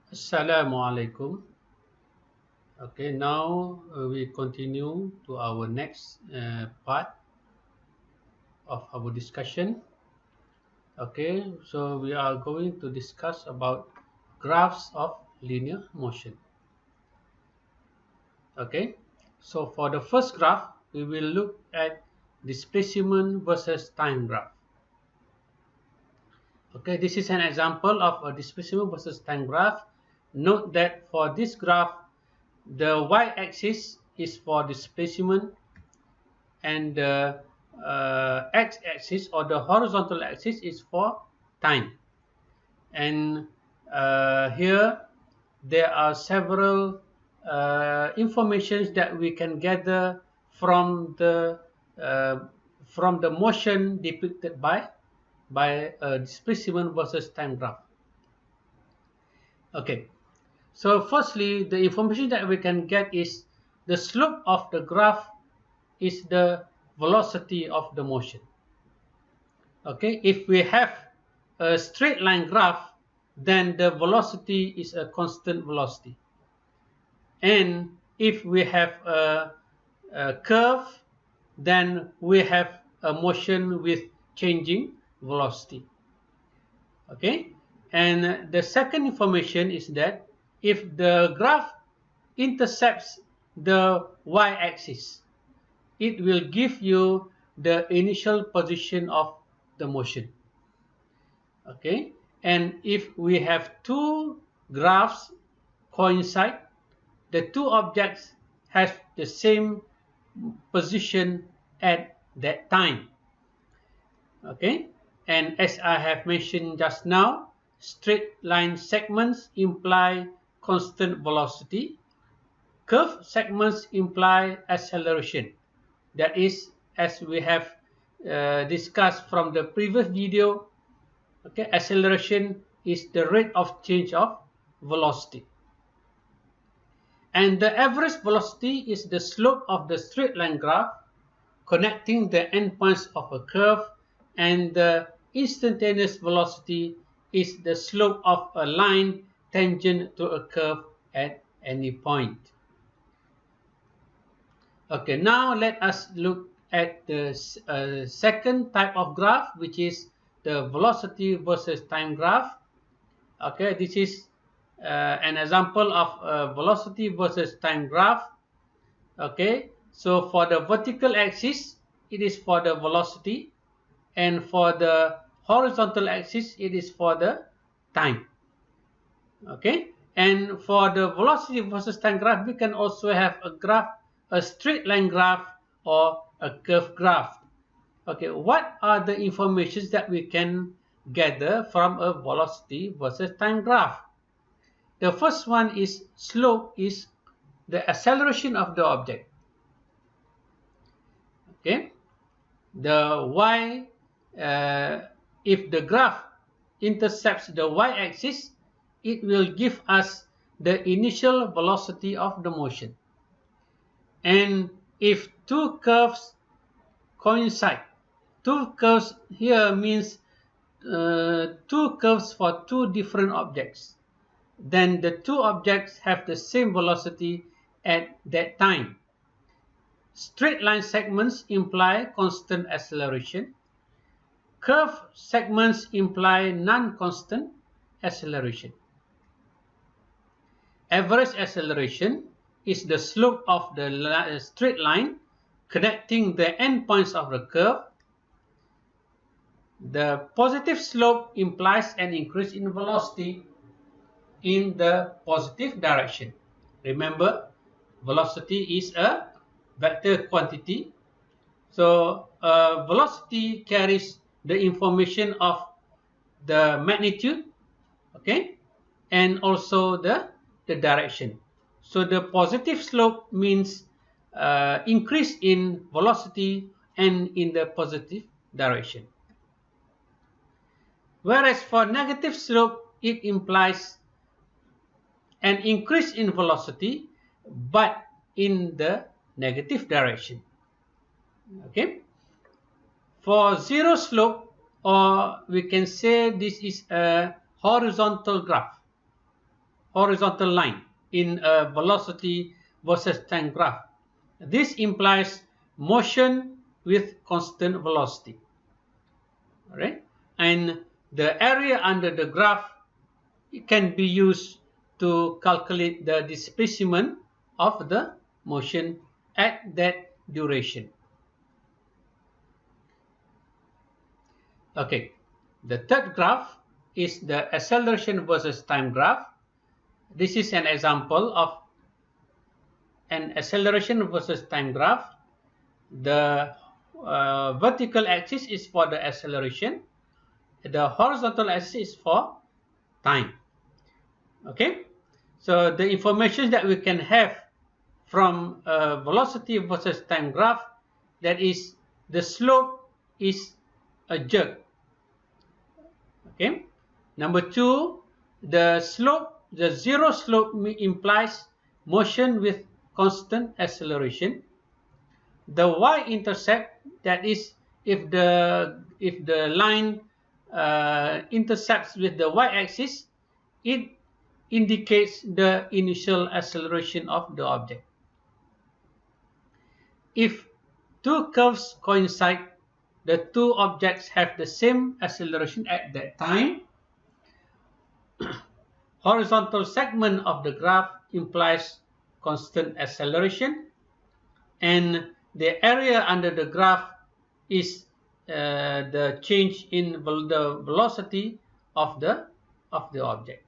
Assalamualaikum. Okay, now we continue to our next part of our discussion. Okay, so we are going to discuss about graphs of linear motion. Okay, so for the first graph, we will look at displacement versus time graph. Okay, this is an example of a displacement versus time graph. Note that for this graph, the y-axis is for displacement and the x-axis or the horizontal axis is for time. And here there are several informations that we can gather from the motion depicted by displacement versus time graph. Okay, so firstly, the information that we can get is the slope of the graph is the velocity of the motion. Okay, if we have a straight line graph, then the velocity is a constant velocity. And if we have a curve, then we have a motion with changing velocity. Okay, and the second information is that if the graph intercepts the y-axis, it will give you the initial position of the motion. Okay, and if we have two graphs coincide, the two objects have the same position at that time. Okay, and as I have mentioned just now, straight line segments imply constant velocity. Curved segments imply acceleration. That is, as we have discussed from the previous video, okay, acceleration is the rate of change of velocity. And the average velocity is the slope of the straight line graph connecting the endpoints of a curve, and the instantaneous velocity is the slope of a line tangent to a curve at any point. Okay, now let us look at the second type of graph, which is the velocity versus time graph. Okay, this is an example of a velocity versus time graph. Okay, so for the vertical axis, it is for the velocity, and for the horizontal axis, it is for the time. Okay, and for the velocity versus time graph, we can also have a graph, a straight line graph or a curved graph. Okay, what are the informations that we can gather from a velocity versus time graph? The first one is slope is the acceleration of the object. Okay, the y, if the graph intercepts the y-axis, it will give us the initial velocity of the motion. And if two curves coincide, two curves here means two curves for two different objects, then the two objects have the same velocity at that time. Straight line segments imply constant acceleration. Curved segments imply non-constant acceleration. Average acceleration is the slope of the straight line connecting the endpoints of the curve. The positive slope implies an increase in velocity in the positive direction. Remember, velocity is a vector quantity. So velocity carries the information of the magnitude, okay, and also the direction. So the positive slope means increase in velocity and in the positive direction. Whereas for negative slope, it implies an increase in velocity, but in the negative direction. Okay. For zero slope, or we can say this is a horizontal graph. horizontal line in a velocity versus time graph. This implies motion with constant velocity. All right? And the area under the graph can be used to calculate the displacement of the motion at that duration. Okay, the third graph is the acceleration versus time graph. This is an example of an acceleration versus time graph. The vertical axis is for the acceleration. The horizontal axis is for time. Okay, so the information that we can have from velocity versus time graph, that is, the slope is a jerk. Okay. Number two, the zero slope implies motion with constant acceleration. The y-intercept, that is, if the line intercepts with the y-axis, it indicates the initial acceleration of the object. If two curves coincide, the two objects have the same acceleration at that time. Horizontal segment of the graph implies constant acceleration, and the area under the graph is the change in the velocity of the object.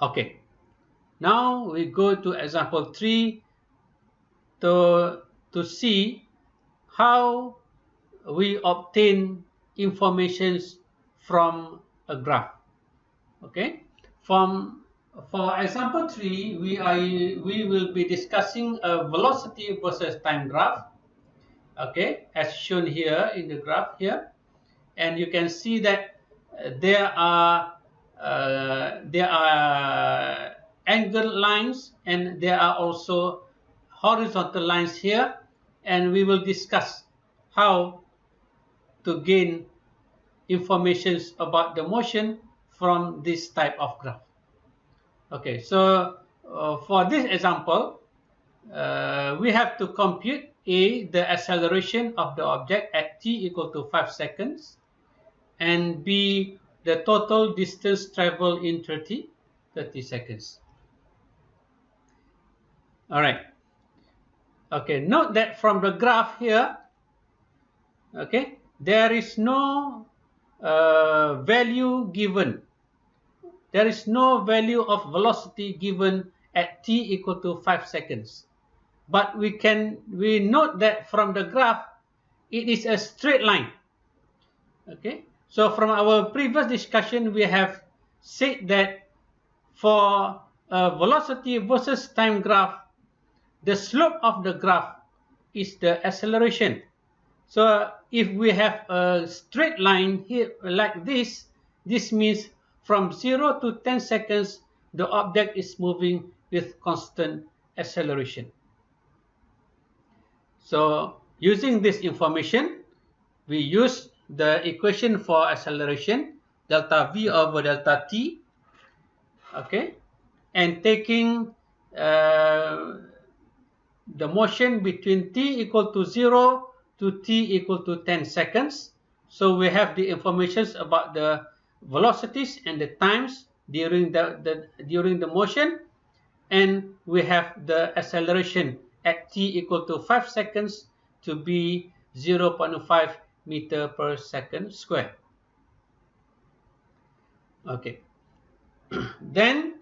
Okay, now we go to example 3 to see how we obtain informations from a graph. Okay, for example 3, we will be discussing a velocity versus time graph. Okay, as shown here in the graph here, and you can see that there are angled lines, and there are also horizontal lines here, and we will discuss how to gain information about the motion from this type of graph. Okay, so for this example, we have to compute the acceleration of the object at t equal to 5 seconds, and b, the total distance traveled in 30 seconds. All right. Okay, note that from the graph here, okay, there is no value given. There is no value of velocity given at t equal to 5 seconds. But we note that from the graph, it is a straight line. Okay, so from our previous discussion, we have said that for a velocity versus time graph, the slope of the graph is the acceleration. So if we have a straight line here like this, this means from 0 to 10 seconds, the object is moving with constant acceleration. So using this information, we use the equation for acceleration, delta v over delta t, okay, and taking the motion between t equal to 0 to t equal to 10 seconds. So we have the information about the velocities and the times during the motion, and we have the acceleration at t equal to 5 seconds to be 0.5 meter per second square. Okay. Then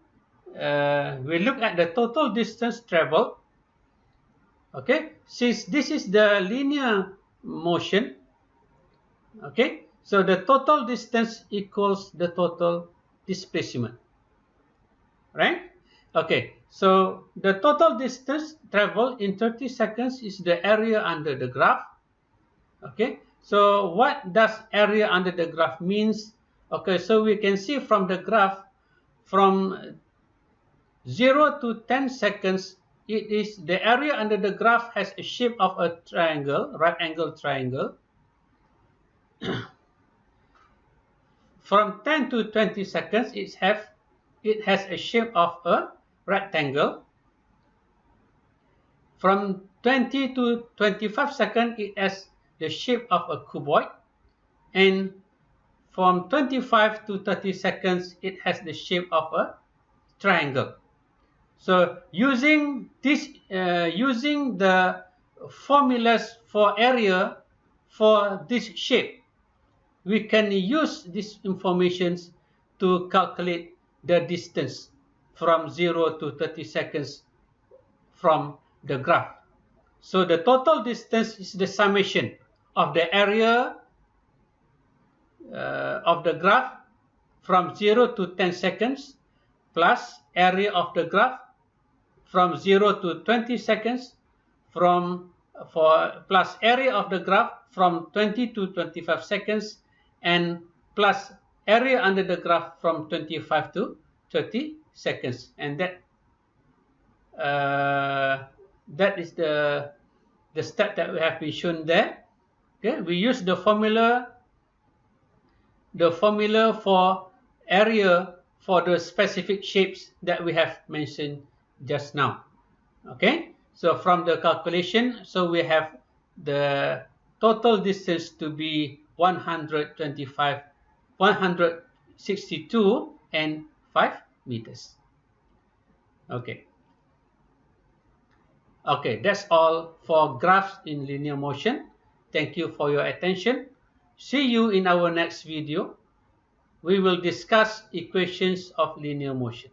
we look at the total distance traveled. Okay, since this is the linear motion, okay, so the total distance equals the total displacement, right? Okay, so the total distance traveled in 30 seconds is the area under the graph. Okay, so what does area under the graph means? Okay, so we can see from the graph, from 0 to 10 seconds, it is the area under the graph has a shape of a triangle, right angle triangle. from 10 to 20 seconds, it has a shape of a rectangle. From 20 to 25 seconds, it has the shape of a cuboid. And from 25 to 30 seconds, it has the shape of a triangle. So using the formulas for area for this shape, we can use this information to calculate the distance from 0 to 30 seconds from the graph. So the total distance is the summation of the area of the graph from 0 to 10 seconds plus area of the graph from 0 to 20 seconds plus area of the graph from 20 to 25 seconds and plus area under the graph from 25 to 30 seconds. And that is the step that we have been shown there. Okay, we use the formula for area for the specific shapes that we have mentioned just now. Okay, so from the calculation, so we have the total distance to be 162.5 meters. Okay, that's all for graphs in linear motion. Thank you for your attention. See you in our next video. We will discuss equations of linear motion.